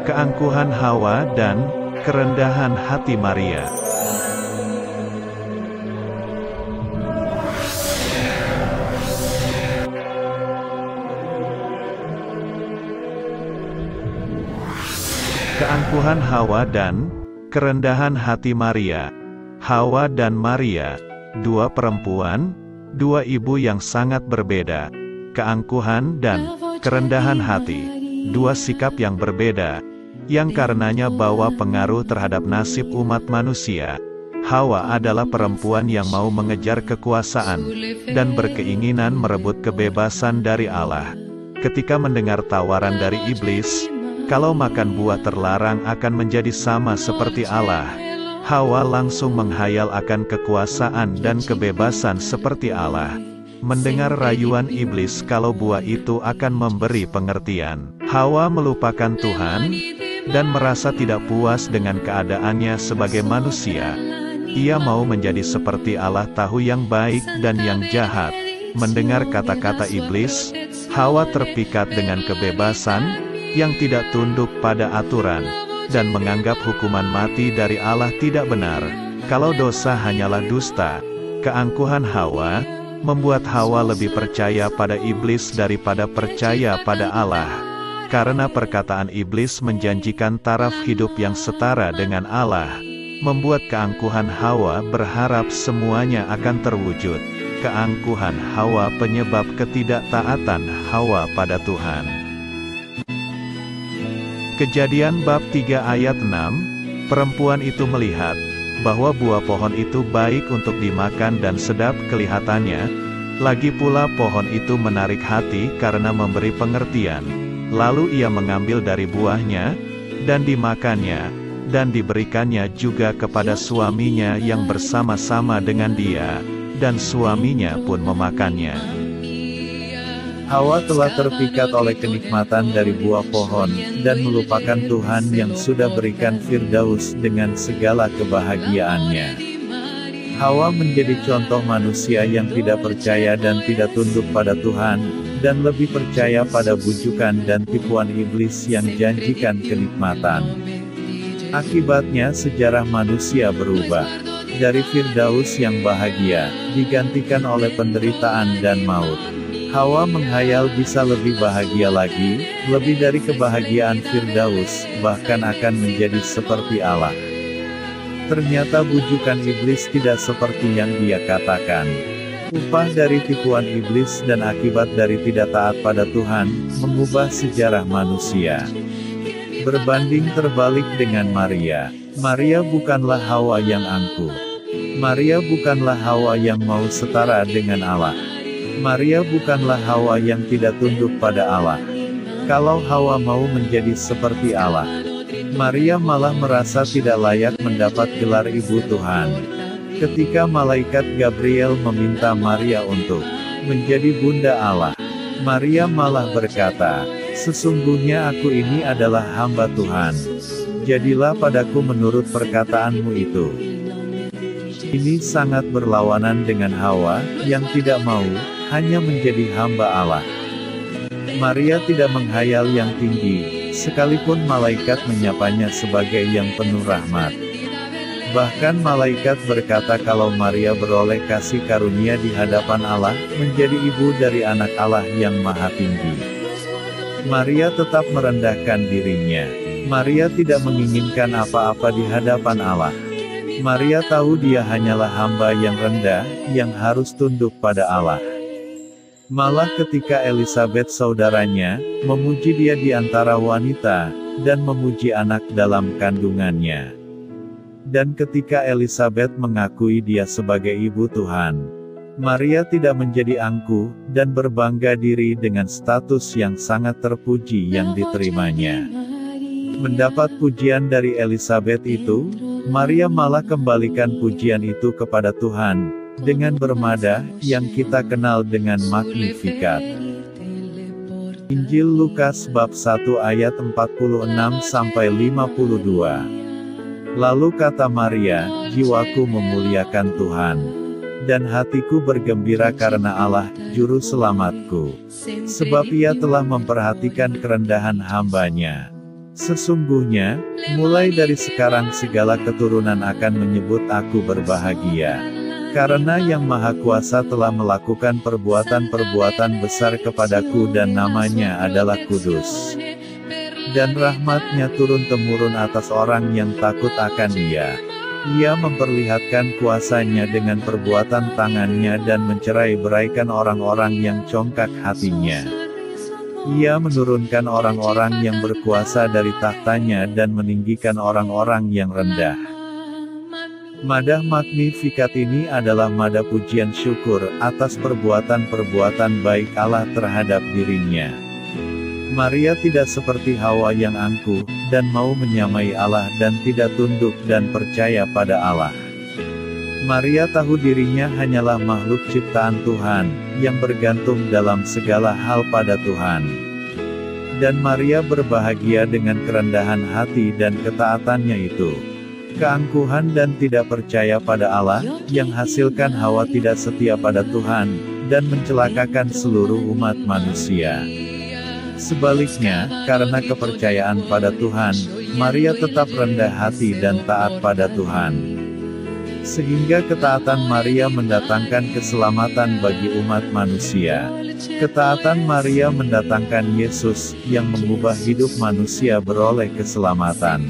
Keangkuhan Hawa dan kerendahan hati Maria. Keangkuhan Hawa dan kerendahan hati Maria. Hawa dan Maria, dua perempuan, dua ibu yang sangat berbeda. Keangkuhan dan kerendahan hati, dua sikap yang berbeda, yang karenanya bawa pengaruh terhadap nasib umat manusia. Hawa adalah perempuan yang mau mengejar kekuasaan, dan berkeinginan merebut kebebasan dari Allah. Ketika mendengar tawaran dari iblis, kalau makan buah terlarang akan menjadi sama seperti Allah, Hawa langsung menghayal akan kekuasaan dan kebebasan seperti Allah. Mendengar rayuan iblis kalau buah itu akan memberi pengertian, Hawa melupakan Tuhan, dan merasa tidak puas dengan keadaannya sebagai manusia. Ia mau menjadi seperti Allah, tahu yang baik dan yang jahat. Mendengar kata-kata iblis, Hawa terpikat dengan kebebasan, yang tidak tunduk pada aturan, dan menganggap hukuman mati dari Allah tidak benar, kalau dosa hanyalah dusta. Keangkuhan Hawa membuat Hawa lebih percaya pada iblis daripada percaya pada Allah. Karena perkataan iblis menjanjikan taraf hidup yang setara dengan Allah, membuat keangkuhan Hawa berharap semuanya akan terwujud. Keangkuhan Hawa penyebab ketidaktaatan Hawa pada Tuhan. Kejadian bab 3 ayat 6, perempuan itu melihat bahwa buah pohon itu baik untuk dimakan dan sedap kelihatannya, lagi pula pohon itu menarik hati karena memberi pengertian. Lalu ia mengambil dari buahnya, dan dimakannya, dan diberikannya juga kepada suaminya yang bersama-sama dengan dia, dan suaminya pun memakannya. Hawa telah terpikat oleh kenikmatan dari buah pohon, dan melupakan Tuhan yang sudah berikan Firdaus dengan segala kebahagiaannya. Hawa menjadi contoh manusia yang tidak percaya dan tidak tunduk pada Tuhan, dan lebih percaya pada bujukan dan tipuan iblis yang janjikan kenikmatan. Akibatnya sejarah manusia berubah. Dari Firdaus yang bahagia, digantikan oleh penderitaan dan maut. Hawa menghayal bisa lebih bahagia lagi, lebih dari kebahagiaan Firdaus, bahkan akan menjadi seperti Allah. Ternyata bujukan iblis tidak seperti yang dia katakan. Upah dari tipuan iblis dan akibat dari tidak taat pada Tuhan, mengubah sejarah manusia. Berbanding terbalik dengan Maria. Maria bukanlah Hawa yang angkuh. Maria bukanlah Hawa yang mau setara dengan Allah. Maria bukanlah Hawa yang tidak tunduk pada Allah. Kalau Hawa mau menjadi seperti Allah, Maria malah merasa tidak layak mendapat gelar Ibu Tuhan. Ketika malaikat Gabriel meminta Maria untuk menjadi Bunda Allah, Maria malah berkata, "Sesungguhnya aku ini adalah hamba Tuhan. Jadilah padaku menurut perkataanmu itu." Ini sangat berlawanan dengan Hawa, yang tidak mau hanya menjadi hamba Allah. Maria tidak menghayal yang tinggi, sekalipun malaikat menyapanya sebagai yang penuh rahmat. Bahkan malaikat berkata kalau Maria beroleh kasih karunia di hadapan Allah, menjadi ibu dari anak Allah yang maha tinggi. Maria tetap merendahkan dirinya. Maria tidak menginginkan apa-apa di hadapan Allah. Maria tahu dia hanyalah hamba yang rendah, yang harus tunduk pada Allah. Malah ketika Elisabet saudaranya, memuji dia di antara wanita, dan memuji anak dalam kandungannya. Dan ketika Elisabet mengakui dia sebagai ibu Tuhan, Maria tidak menjadi angkuh, dan berbangga diri dengan status yang sangat terpuji yang diterimanya. Mendapat pujian dari Elisabet itu, Maria malah kembalikan pujian itu kepada Tuhan, dengan bermadah, yang kita kenal dengan Magnificat. Injil Lukas bab 1 ayat 46-52. Lalu kata Maria, "Jiwaku memuliakan Tuhan, dan hatiku bergembira karena Allah, Juru Selamatku. Sebab Ia telah memperhatikan kerendahan hamba-Nya. Sesungguhnya, mulai dari sekarang segala keturunan akan menyebut aku berbahagia. Karena Yang Maha Kuasa telah melakukan perbuatan-perbuatan besar kepadaku dan namanya adalah kudus. Dan rahmat-Nya turun-temurun atas orang yang takut akan Dia. Ia memperlihatkan kuasa-Nya dengan perbuatan tangan-Nya dan mencerai-beraikan orang-orang yang congkak hatinya. Ia menurunkan orang-orang yang berkuasa dari takhta-Nya dan meninggikan orang-orang yang rendah. Madah Magnificat ini adalah madah pujian syukur atas perbuatan-perbuatan baik Allah terhadap dirinya. Maria tidak seperti Hawa yang angkuh, dan mau menyamai Allah dan tidak tunduk dan percaya pada Allah. Maria tahu dirinya hanyalah makhluk ciptaan Tuhan, yang bergantung dalam segala hal pada Tuhan. Dan Maria berbahagia dengan kerendahan hati dan ketaatannya itu. Keangkuhan dan tidak percaya pada Allah, yang hasilkan Hawa tidak setia pada Tuhan, dan mencelakakan seluruh umat manusia. Sebaliknya, karena kepercayaan pada Tuhan, Maria tetap rendah hati dan taat pada Tuhan. Sehingga ketaatan Maria mendatangkan keselamatan bagi umat manusia. Ketaatan Maria mendatangkan Yesus, yang mengubah hidup manusia beroleh keselamatan.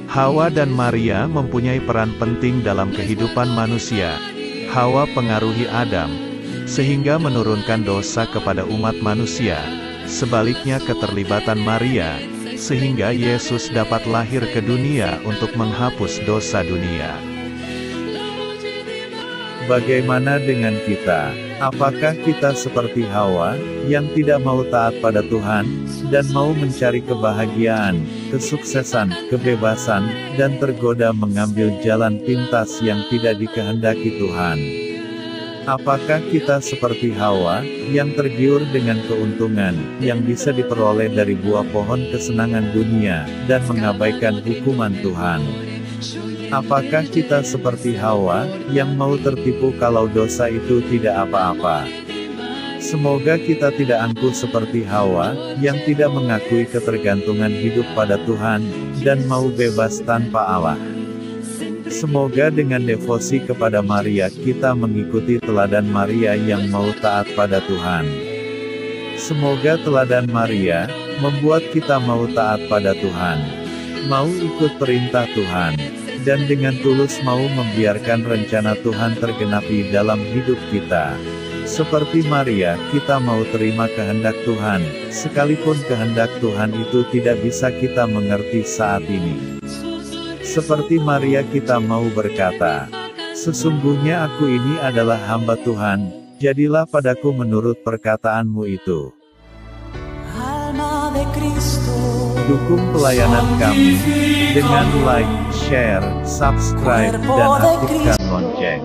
Hawa dan Maria mempunyai peran penting dalam kehidupan manusia. Hawa pengaruhi Adam, sehingga menurunkan dosa kepada umat manusia. Sebaliknya keterlibatan Maria, sehingga Yesus dapat lahir ke dunia untuk menghapus dosa dunia. Bagaimana dengan kita? Apakah kita seperti Hawa, yang tidak mau taat pada Tuhan, dan mau mencari kebahagiaan, kesuksesan, kebebasan, dan tergoda mengambil jalan pintas yang tidak dikehendaki Tuhan? Apakah kita seperti Hawa, yang tergiur dengan keuntungan, yang bisa diperoleh dari buah pohon kesenangan dunia, dan mengabaikan hukuman Tuhan? Apakah kita seperti Hawa, yang mau tertipu kalau dosa itu tidak apa-apa? Semoga kita tidak angkuh seperti Hawa, yang tidak mengakui ketergantungan hidup pada Tuhan, dan mau bebas tanpa Allah. Semoga dengan devosi kepada Maria kita mengikuti teladan Maria yang mau taat pada Tuhan. Semoga teladan Maria membuat kita mau taat pada Tuhan, mau ikut perintah Tuhan, dan dengan tulus mau membiarkan rencana Tuhan tergenapi dalam hidup kita. Seperti Maria, kita mau terima kehendak Tuhan, sekalipun kehendak Tuhan itu tidak bisa kita mengerti saat ini. Seperti Maria kita mau berkata, "Sesungguhnya aku ini adalah hamba Tuhan, jadilah padaku menurut perkataan-Mu itu." Dukung pelayanan kami dengan like, share, subscribe, dan aktifkan lonceng.